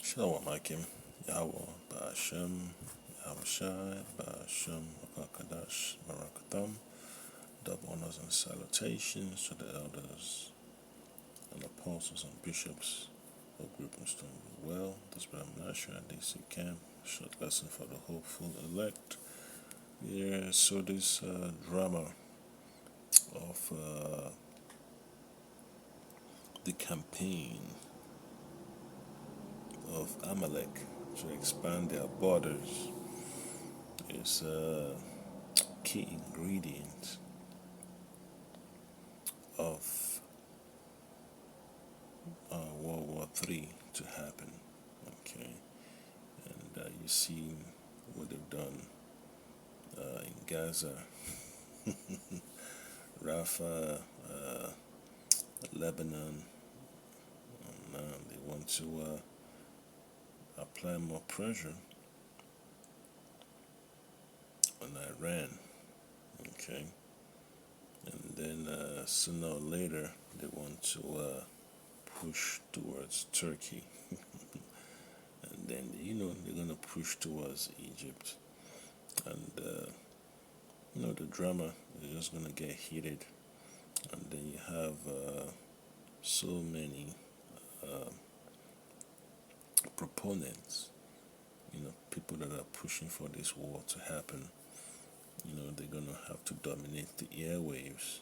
Shalom Akim, Yahweh, Ba'ashem, Yahushai, Ba'ashem, Rakadash, Barakatam. Double honors and salutations to the elders and apostles and bishops of Group and Stone well. This is Nasha at DC Camp. Short lesson for the hopeful elect. Yeah, so this drama of the campaign of Amalek to expand their borders is a key ingredient of World War III to happen. Okay, and you see what they've done in Gaza, Rafah, Lebanon. Now they want to apply more pressure on Iran. Okay, and then sooner or later they want to push towards Turkey, and then they're gonna push towards Egypt, and the drama is just gonna get heated, and then you have so many proponents, people that are pushing for this war to happen. They're gonna have to dominate the airwaves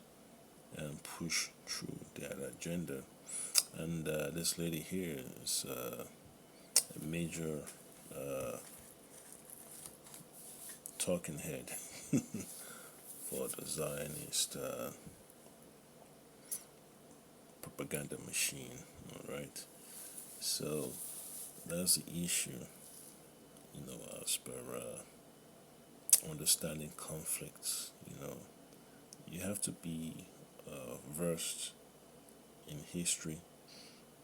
and push through their agenda. And this lady here is a major talking head for the Zionist propaganda machine. All right, so that's the issue. As per understanding conflicts, you have to be versed in history.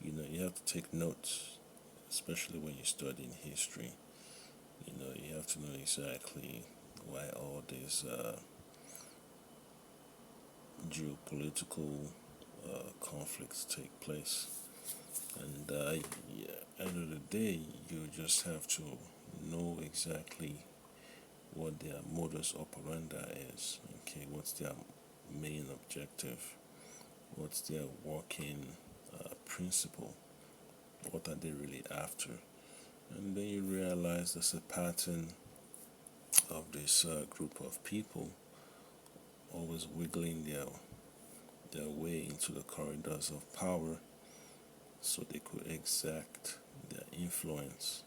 You have to take notes, especially when you're studying history. You have to know exactly why all these geopolitical conflicts take place. And end of the day, you just have to know exactly what their modus operandi is. Okay, what's their main objective? What's their working principle? What are they really after? And then you realize there's a pattern of this group of people always wiggling their way into the corridors of power so they could exact their influence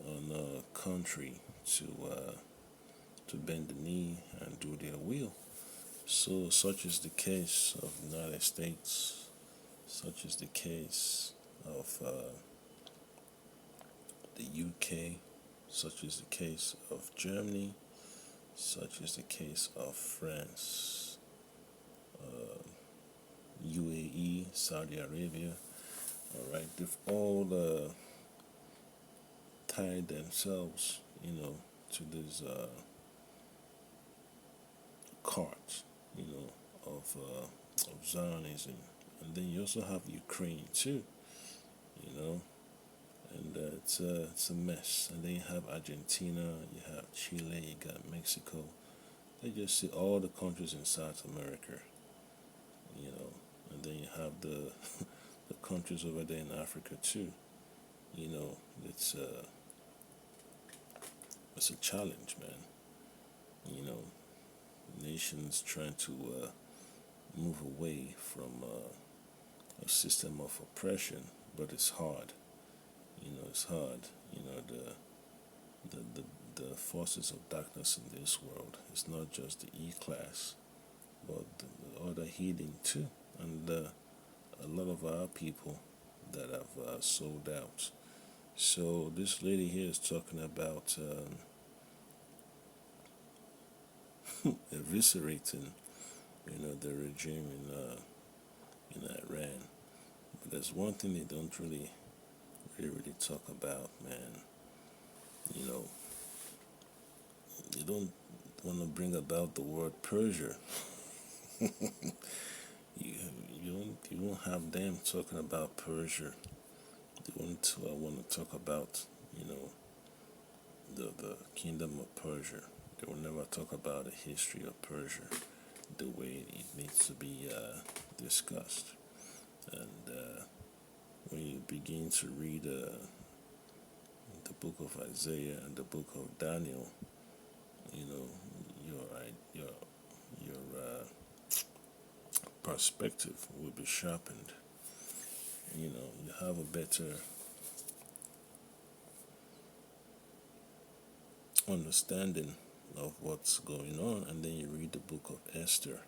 on a country to bend the knee and do their will. So such is the case of the United States, such is the case of the UK, such is the case of Germany, such is the case of France, UAE, Saudi Arabia. All right, they've all tied themselves, to this cart, of Zionism. And then you also have Ukraine too, and it's a mess. And then you have Argentina, you have Chile, you got Mexico. They just see all the countries in South America, and then you have the the countries over there in Africa too. It's it's a challenge, man. Nations trying to move away from a system of oppression, but it's hard. It's hard. The forces of darkness in this world. It's not just the E class, but the other heathen too, and a lot of our people that have sold out. So this lady here is talking about eviscerating, the regime in Iran. But there's one thing they don't really talk about, man. They don't want to bring about the word Persia. you you won't have them talking about Persia. The one two I want to talk about, you know, the kingdom of Persia. They will never talk about the history of Persia the way it needs to be discussed. And when you begin to read the book of Isaiah and the book of Daniel, you know, your perspective will be sharpened. You know, you have a better understanding of what's going on, and then you read the book of Esther.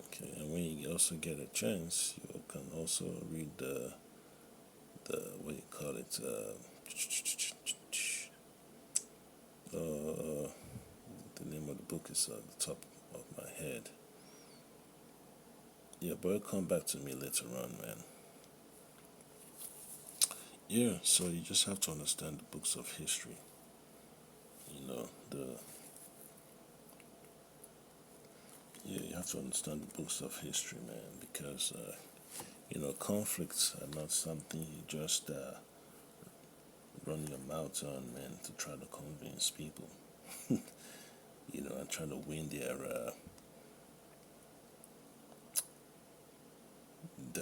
Okay, and when you also get a chance, you can also read the what you call it, the name of the book is at the top of my head. Yeah, but it'll come back to me later on, man. Yeah, so you just have to understand the books of history. You know, you have to understand the books of history, man, because conflicts are not something you just run your mouth on, man, to try to convince people. And try to win the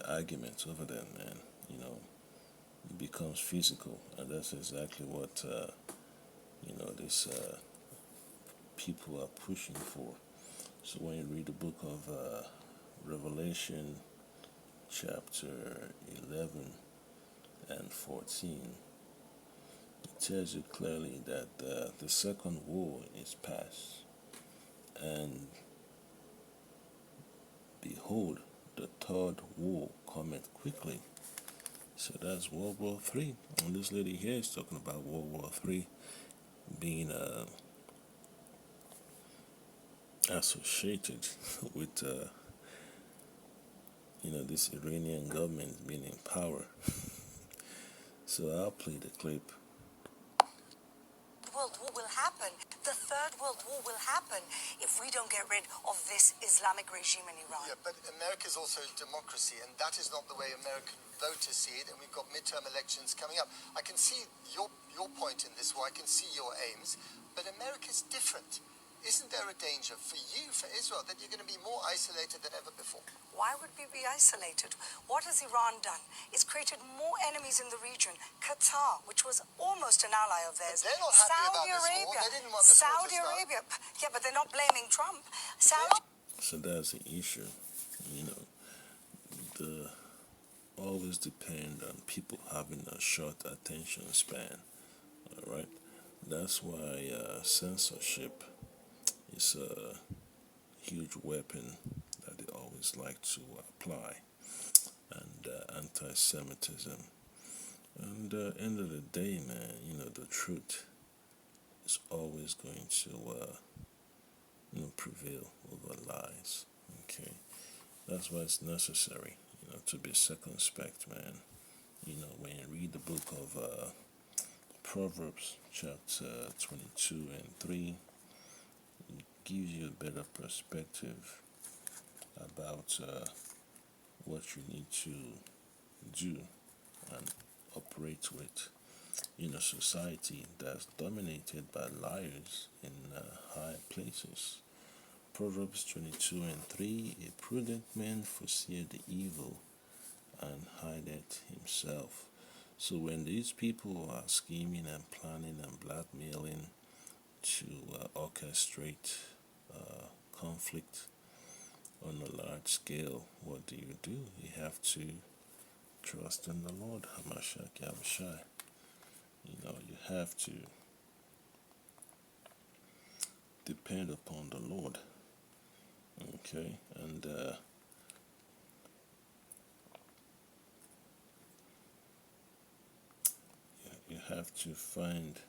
arguments over them, man. It becomes physical, and that's exactly what these people are pushing for. So when you read the book of Revelation, chapter 11 and 14, it tells you clearly that the second war is past, and behold, the third war cometh quickly. So that's World War III. And this lady here is talking about World War III being associated with this Iranian government being in power. So I'll play the clip. World War will happen. The Third World War will happen if we don't get rid of this Islamic regime in Iran. Yeah, but America is also a democracy, and that is not the way American voters see it. And we've got midterm elections coming up. I can see your point in this war. I can see your aims, but America is different. Isn't there a danger for you, for Israel, that you're going to be more isolated than ever before? Why would we be isolated? What has Iran done? It's created more enemies in the region. Qatar, which was almost an ally of theirs. But they're not happy about this war. They didn't want this war to start. Saudi Arabia. Yeah, but they're not blaming Trump. So that's the issue. The always depend on people having a short attention span. All right, that's why censorship is a huge weapon that they always like to apply, and anti-Semitism. And end of the day, man, the truth is always going to prevail over lies. Okay, that's why it's necessary, to be circumspect, man. When you read the book of Proverbs, chapter 22 and 3, it gives you a better perspective about what you need to do and operate with in a society that's dominated by liars in high places. Proverbs 22 and 3, a prudent man foreseeth the evil and hideth himself. So when these people are scheming and planning and blackmailing to orchestrate conflict on a large scale, what do? You have to trust in the Lord, Hamashiach Yahushai. You have to depend upon the Lord. Okay, and you have to find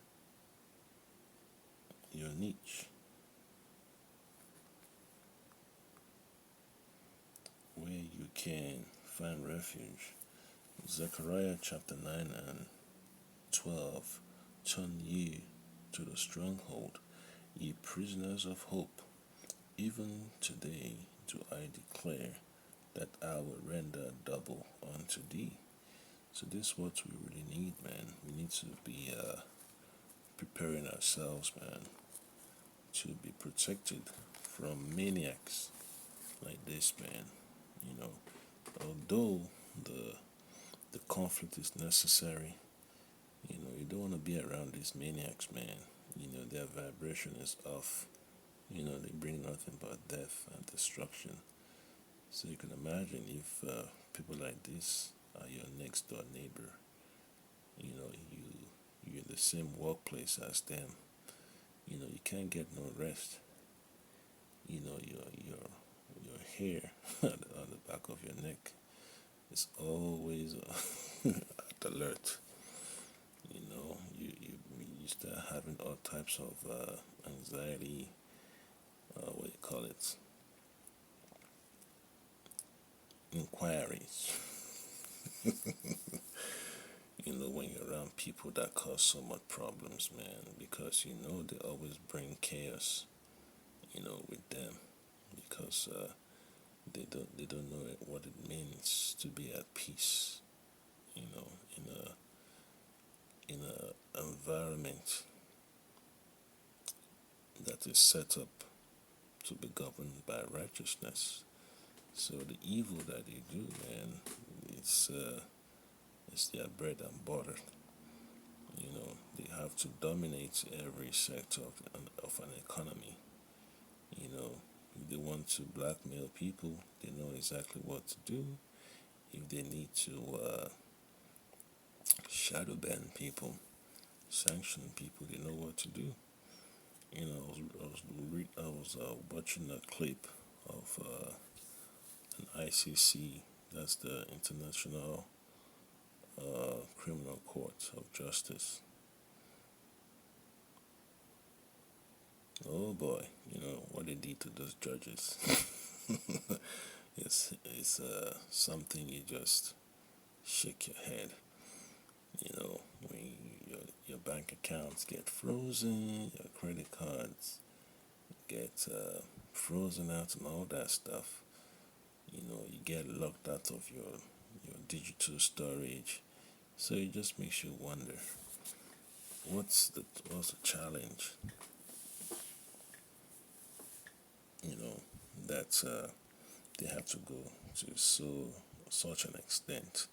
your niche where you can find refuge. Zechariah chapter 9 and 12. Turn ye to the stronghold, ye prisoners of hope. Even today do I declare that I will render double unto thee. So this is what we really need, man. We need to be preparing ourselves, man, to be protected from maniacs like this, man. You know, although the the conflict is necessary, you don't want to be around these maniacs, man. Their vibration is off. They bring nothing but death and destruction. So you can imagine if people like this are your next door neighbor. You're in the same workplace as them. You can't get no rest. Your hair on the back of your neck is always at alert. You start having all types of anxiety. What do you call it? Inquiries. When you're around people that cause so much problems, man, because they always bring chaos. With them, because they don't know what it means to be at peace. You know, in a environment that is set up to be governed by righteousness. So the evil that they do, man, it's their bread and butter. They have to dominate every sector of an economy. If they want to blackmail people, they know exactly what to do. If they need to shadow ban people, sanction people, they know what to do. I was watching a clip of an ICC, that's the International Criminal Court of Justice. Oh boy, what they did to those judges. It's something you just shake your head. When your bank accounts get frozen, your credit cards get frozen out, and all that stuff. You get locked out of your digital storage. So it just makes you wonder, what's the challenge? That they have to go to such an extent,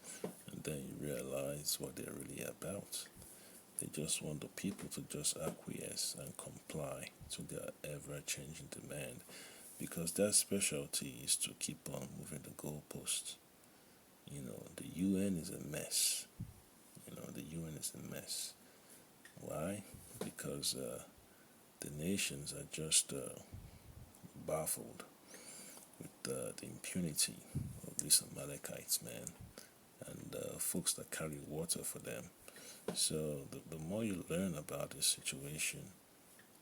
and then you realize what they're really about. They just want the people to just acquiesce and comply to their ever-changing demand, because their specialty is to keep on moving the goalposts. The UN is a mess. The UN is a mess. Why? Because the nations are just baffled with the impunity of these Amalekites, man, and folks that carry water for them. So the more you learn about this situation,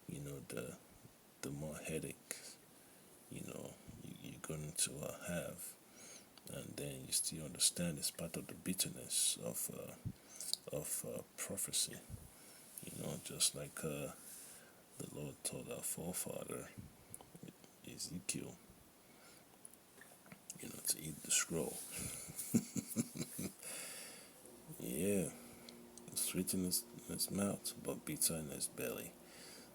the more headache, you're going to have, and then you still understand it's part of the bitterness of prophecy. Just like the Lord told our forefather Ezekiel, to eat the scroll. Yeah, sweet in his mouth, but bitter in his belly.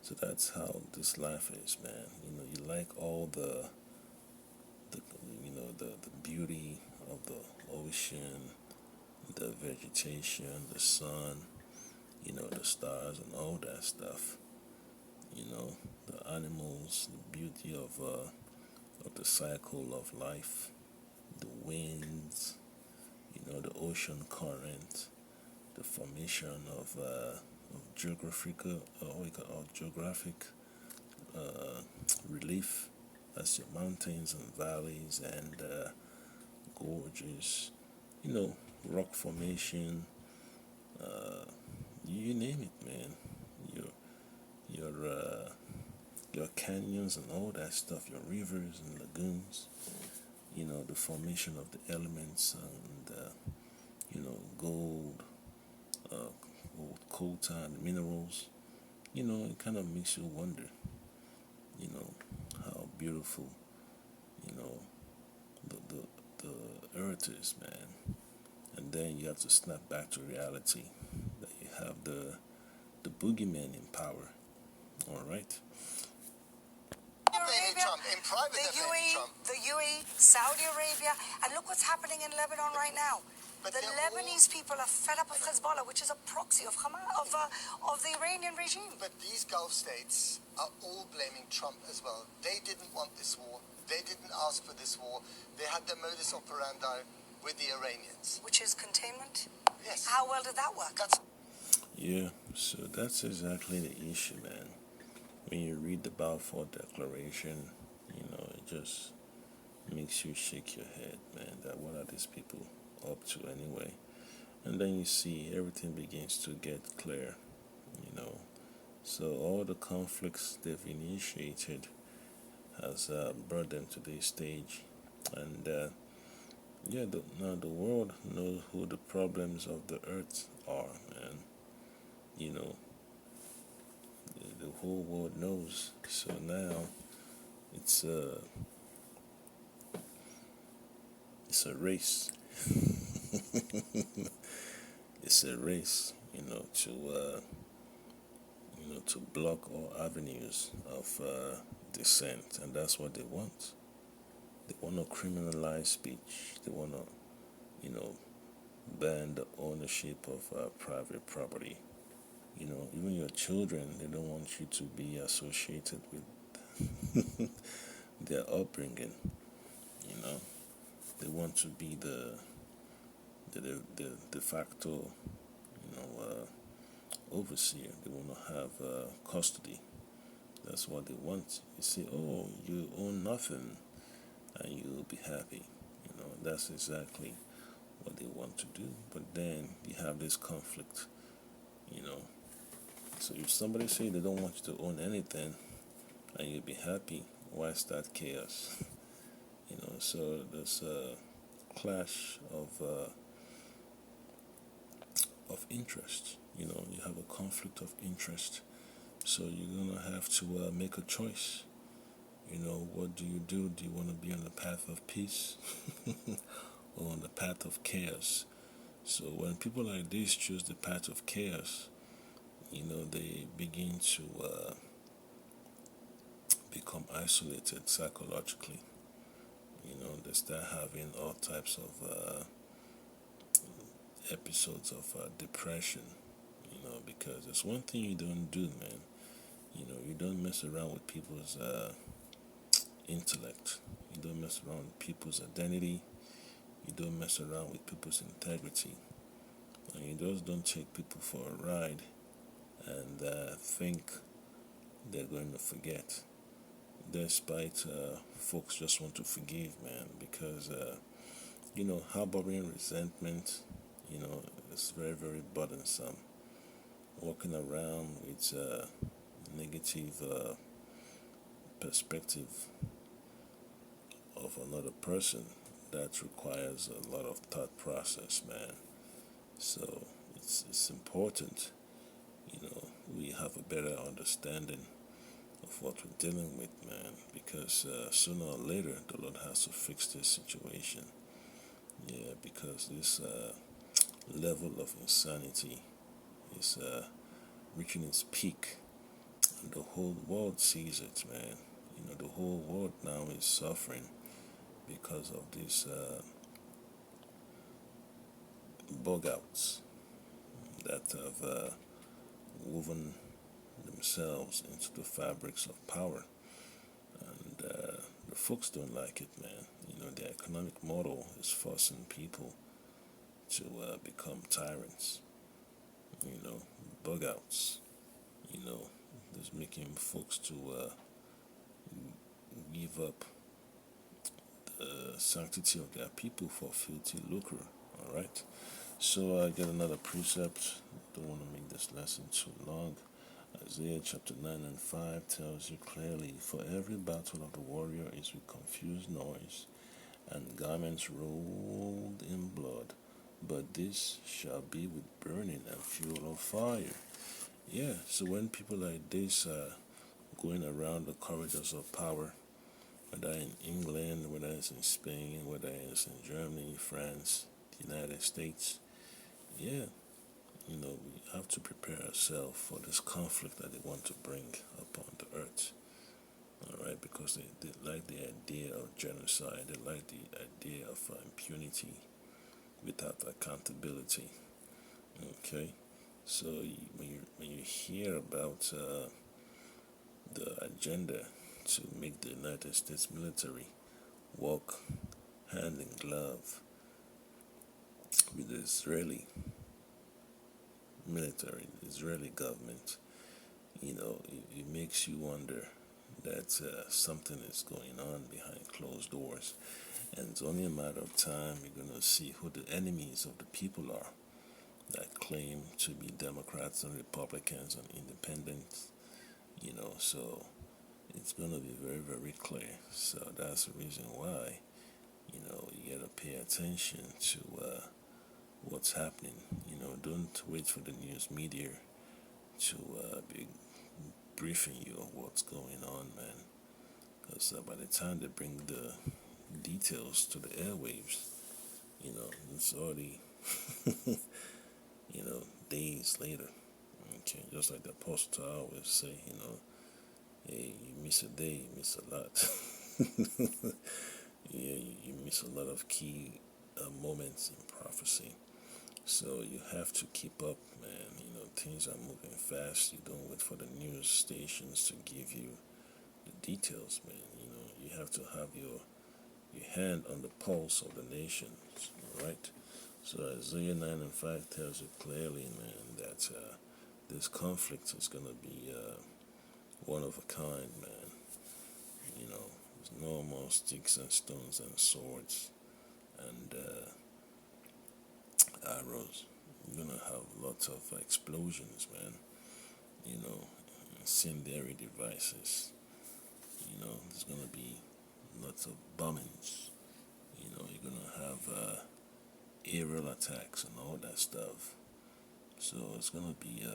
So that's how this life is, man. You like all the beauty of the ocean, the vegetation, the sun, the stars and all that stuff. The animals, the beauty of the cycle of life, the winds, the ocean current, the formation of geographical, geographic relief. That's your mountains and valleys and gorges, rock formation, you name it, man. Your your uh, your canyons and all that stuff, your rivers and lagoons, the formation of the elements and gold, coal tar, minerals. It kind of makes you wonder, how beautiful, you know, the earth is, man. And then you have to snap back to reality that you have the boogeyman in power. All right. Blaming Trump. In private, the they're blaming UAE, Trump. the UAE, Saudi Arabia, and look what's happening in Lebanon right now. But The they're Lebanese people are fed up of Hezbollah, which is a proxy of Hamas, of the Iranian regime. But these Gulf states are all blaming Trump as well. They didn't want this war. They didn't ask for this war. They had the modus operandi with the Iranians. Which is containment? Yes. How well did that work? Yeah, so that's exactly the issue, man. When you read the Balfour Declaration, it just makes you shake your head, man, that what are these people up to anyway? And then you see everything begins to get clear, you know. So all the conflicts they've initiated has brought them to this stage. And now the world knows who the problems of the earth are, man. You know, the whole world knows. So now it's a race. It's a race, to block all avenues of dissent, and that's what they want. They want to criminalize speech. They want to, ban the ownership of private property. Even your children, they don't want you to be associated with their upbringing. You know, they want to be the de facto, overseer. They want to have custody. That's what they want. You say, oh, you own nothing, and you'll be happy. That's exactly what they want to do. But then you have this conflict. So if somebody say they don't want you to own anything, and you'll be happy, why start chaos? So there's a clash of interest. You have a conflict of interest. So you're gonna have to make a choice. What do you do? Do you want to be on the path of peace or on the path of chaos? So when people like this choose the path of chaos, they begin to become isolated psychologically. They start having all types of episodes of depression. Because there's one thing you don't do, man. You don't mess around with people's intellect. You don't mess around with people's identity. You don't mess around with people's integrity. And you just don't take people for a ride and think they're going to forget. Despite folks just want to forgive, man, because harboring resentment, it's very, very burdensome. Walking around with negative perspective of another person, that requires a lot of thought process, man. So it's important, we have a better understanding of what we're dealing with, man, because sooner or later the Lord has to fix this situation. Yeah, because this level of insanity is reaching its peak, and the whole world sees it, man. The whole world now is suffering because of these bug outs that have woven themselves into the fabrics of power. And the folks don't like it, man. The economic model is forcing people to become tyrants. Bug outs. Is making folks to give up the sanctity of their people for filthy lucre. All right. So I get another precept. Don't want to make this lesson too long. Isaiah chapter 9 and 5 tells you clearly, for every battle of the warrior is with confused noise and garments rolled in blood, but this shall be with burning and fuel of fire. Yeah, so when people like this are going around the corridors of power, whether in England, whether it's in Spain, whether it's in Germany, France, the United States. Yeah, we have to prepare ourselves for this conflict that they want to bring upon the earth. All right, because they like the idea of genocide, they like the idea of impunity without accountability. Okay, so when you hear about the agenda to make the United States military work hand in glove with the Israeli military, the Israeli government, it makes you wonder that something is going on behind closed doors. And it's only a matter of time you're going to see who the enemies of the people are that claim to be Democrats and Republicans and independents, so it's going to be very, very clear. So that's the reason why, you got to pay attention to what's happening. Don't wait for the news media to be briefing you on what's going on, man. Because by the time they bring the details to the airwaves, it's already, days later. Okay, just like the apostle always say, hey, you miss a day, you miss a lot. Yeah, you miss a lot of key moments in prophecy. So you have to keep up, man. Things are moving fast. You don't wait for the news stations to give you the details, man. You have to have your hand on the pulse of the nations, right? So Isaiah 9 and 5 tells you clearly, man, that this conflict is going to be one of a kind, man. There's no more sticks and stones and swords and arrows. You're going to have lots of explosions, man. Incendiary devices. There's going to be lots of bombings. You're going to have aerial attacks and all that stuff. So it's going to be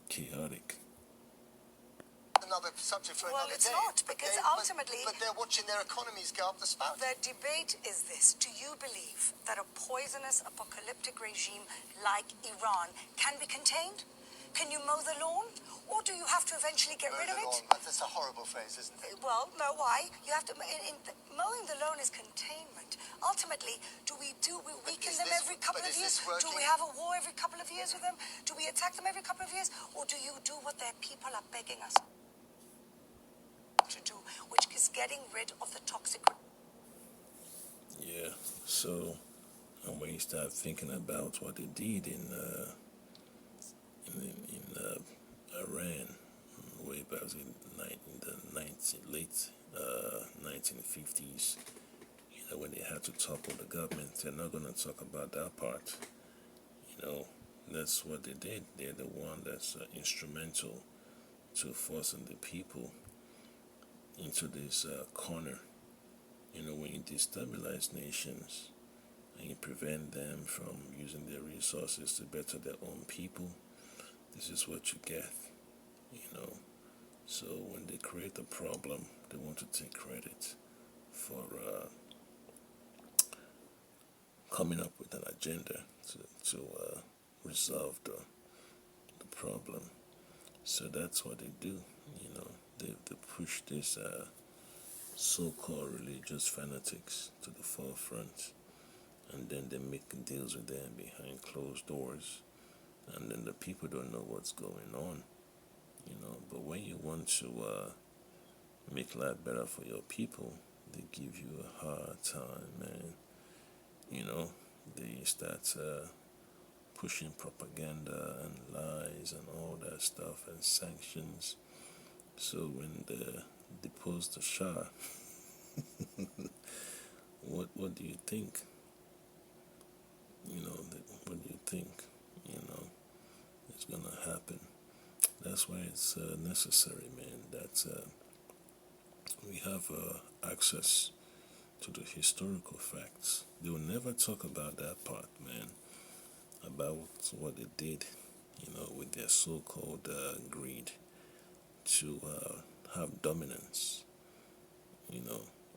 chaotic. Another subject for Well, another it's day. not, because ultimately... But they're watching their economies go up the spout. The debate is this. Do you believe that a poisonous apocalyptic regime like Iran can be contained? Can you mow the lawn? Or do you have to eventually get rid of it? That's a horrible phrase, isn't it? Well, no, why? You have to... mowing the lawn is containment. Ultimately, do we weaken them every couple of years? Do we have a war every couple of years with them? Do we attack them every couple of years? Or do you do what their people are begging us to do, which is getting rid of the toxic... Yeah, so when you start thinking about what they did in Iran way back in the late 1950s, when they had to topple the government, they're not going to talk about that part. That's what they did. They're the one that's instrumental to forcing the people into this corner. When you destabilize nations and you prevent them from using their resources to better their own people, this is what you get. So when they create a problem, they want to take credit for coming up with an agenda to resolve the problem. So that's what they do. They push this so-called religious fanatics to the forefront, and then they make deals with them behind closed doors, and then the people don't know what's going on. But when you want to make life better for your people, they give you a hard time, man. They start pushing propaganda and lies and all that stuff and sanctions. So when they depose the Shah, what do you think? What do you think? Is gonna happen? That's why it's necessary, man. That we have access to the historical facts. They will never talk about that part, man. About what they did, with their so-called greed to have dominance,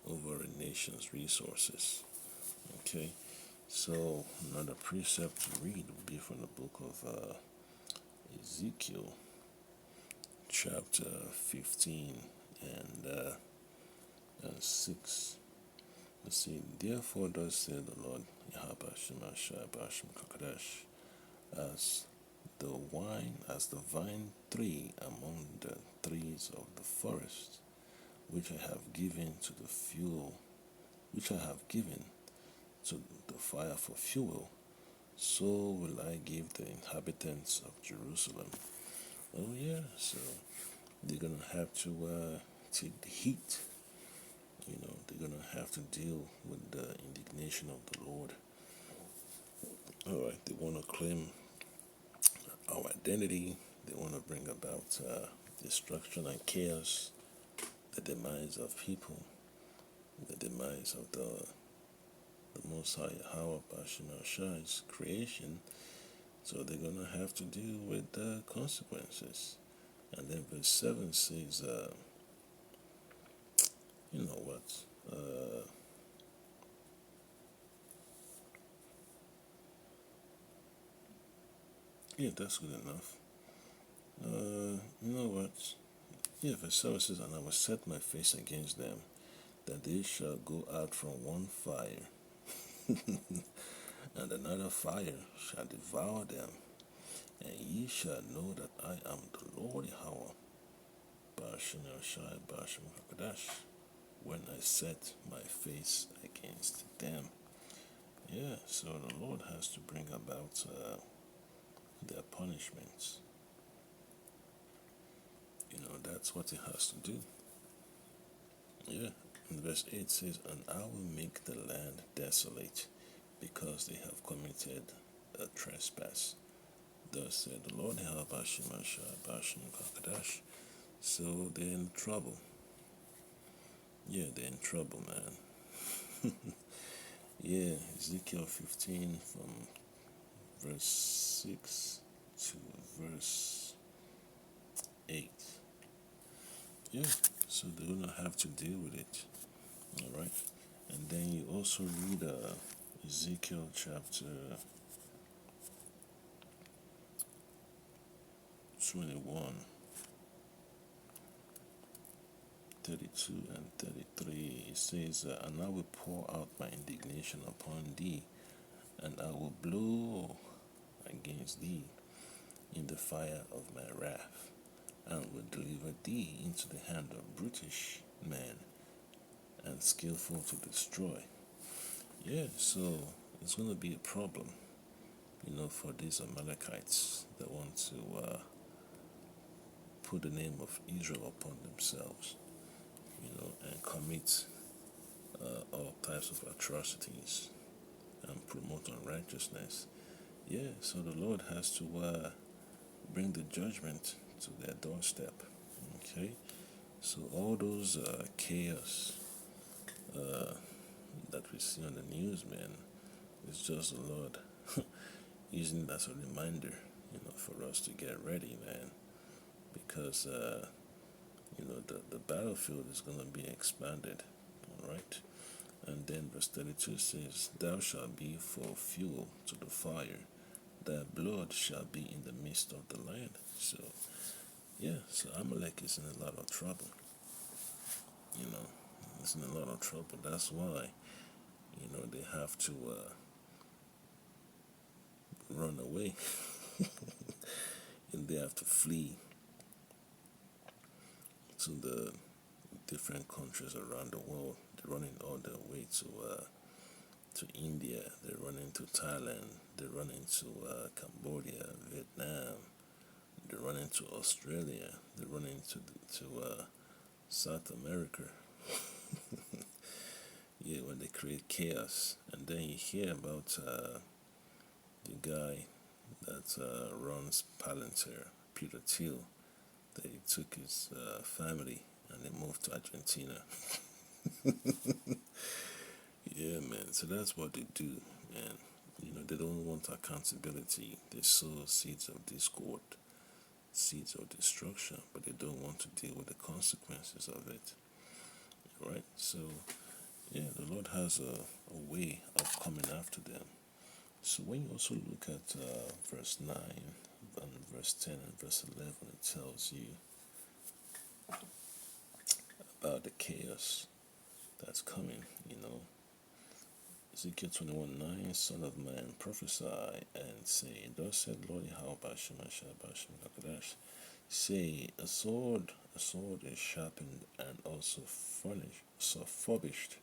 over a nation's resources. Okay, So another precept to read would be from the book of Ezekiel, chapter 15 and 6. Let's see. Therefore, thus said the Lord, as as the vine tree among the trees of the forest, which I have given to the fuel, which I have given to the fire for fuel, so will I give the inhabitants of Jerusalem. Oh yeah, so they're gonna have to take the heat. They're gonna have to deal with the indignation of the Lord. All right, they want to claim our identity. They want to bring about destruction and chaos, the demise of people, the demise of the Most High Yahweh Bashim Shai's creation. So they're gonna have to deal with the consequences. And then verse 7 says, you know what? Yeah, that's good enough. You know what? Yeah, verse 7 says, and I will set my face against them, that they shall go out from one fire, and another fire shall devour them. And ye shall know that I am the Lord Yahweh, Bashim Shai Bashim Hakadash, when I set my face against them. Yeah, so the Lord has to bring about their punishments. That's what He has to do. Yeah, and verse 8 says, and I will make the land desolate, because they have committed a trespass. Thus said the Lord Bashim Kakadash. So they're in trouble. Yeah, they're in trouble, man. Yeah, Ezekiel 15 from verse 6 to verse 8. Yeah, so they're going to have to deal with it. All right. And then you also read Ezekiel chapter 21, 32 and 33. It says, and I will pour out my indignation upon thee, and I will blow against thee in the fire of my wrath, and will deliver thee into the hand of brutish men and skillful to destroy. Yeah, so it's going to be a problem, for these Amalekites that want to put the name of Israel upon themselves, and commit all types of atrocities and promote unrighteousness. Yeah, so the Lord has to bring the judgment to their doorstep. Okay, so all those chaos that we see on the news, man, it's just the Lord using it as a reminder, for us to get ready, man, because the battlefield is going to be expanded. All right. And then verse 32 says, thou shalt be for fuel to the fire, thy blood shall be in the midst of the land. So yeah, so Amalek is in a lot of trouble. It's in a lot of trouble. That's why they have to run away and they have to flee to the different countries around the world. They're running all the way to India, they're running to Thailand, they're running to Cambodia, Vietnam, they're running to Australia, they're running to South America. Yeah, when they create chaos. And then you hear about the guy that runs Palantir, Peter Thiel, that he took his family and they moved to Argentina. Yeah, man. So that's what they do, man. They don't want accountability. They sow seeds of discord, seeds of destruction, but they don't want to deal with the consequences of it. Right? So, yeah, the Lord has a way of coming after them. So when you also look at verse 9 and verse 10 and verse 11, it tells you about the chaos that's coming, you know. Ezekiel 21:9, Son of man, prophesy and say, thus said Lord Yahweh Bashem Bashem Lakadash. Say, a sword is sharpened and also furnished, so furbished.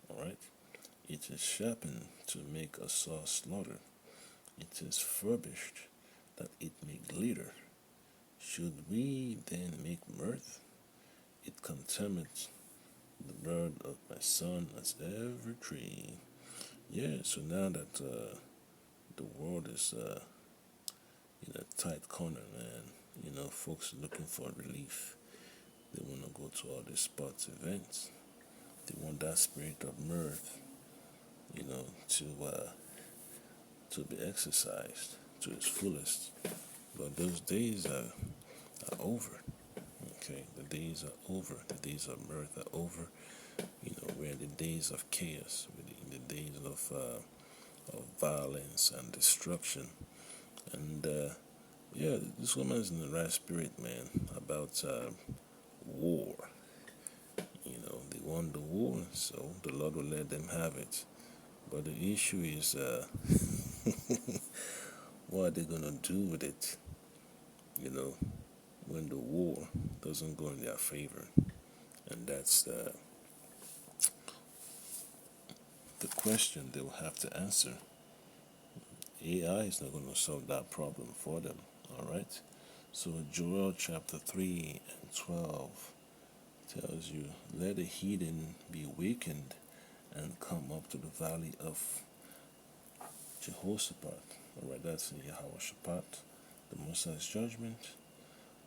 Alright? It is sharpened to make a sore slaughter. It is furbished that it may glitter. Should we then make mirth? It contemneth the bird of my son as every tree. Yeah, so now that the world is in a tight corner, man, folks are looking for relief. They want to go to all these sports events. They want that spirit of mirth, to be exercised to its fullest. But those days are over. Okay, the days are over. The days of mirth are over. We're in the days of chaos. We're in the days of violence and destruction. And yeah, this woman is in the right spirit, man, about war. They won the war, so the Lord will let them have it. But the issue is, what are they going to do with it, when the war doesn't go in their favor? And that's the question they will have to answer. AI is not going to solve that problem for them, all right? So Joel chapter 3 and 12 tells you, let the heathen be wakened and come up to the valley of Jehoshaphat. All right, that's in Yehoshaphat, the Most High's judgment.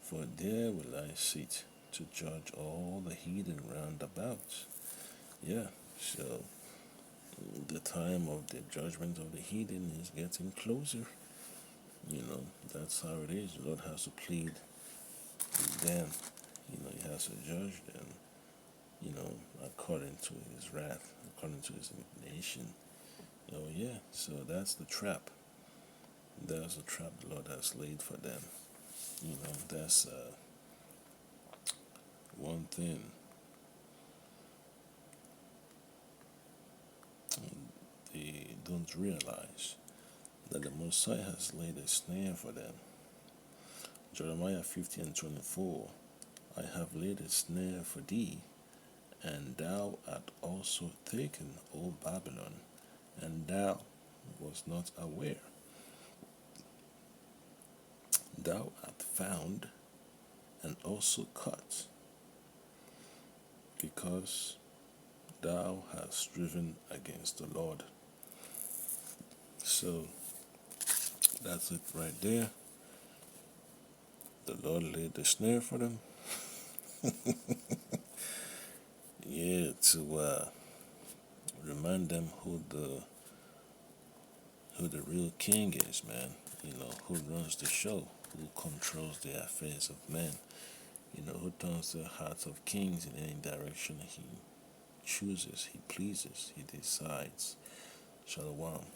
For there will I sit to judge all the heathen round about. Yeah, so the time of the judgment of the heathen is getting closer. That's how it is. The Lord has to plead with them. He has to judge them, according to his wrath, according to his indignation. Oh, yeah, so that's the trap. That's the trap the Lord has laid for them. That's one thing. They don't realize that the Messiah has laid a snare for them. Jeremiah 50 and 24, I have laid a snare for thee, and thou art also taken, O Babylon, and thou was not aware. Thou art found and also cut, because thou hast striven against the Lord. So that's it right there. The Lord laid the snare for them. Yeah, to remind them who the real king is, man. Who runs the show, who controls the affairs of men. Who turns the hearts of kings in any direction he chooses, he pleases, he decides. Shalom.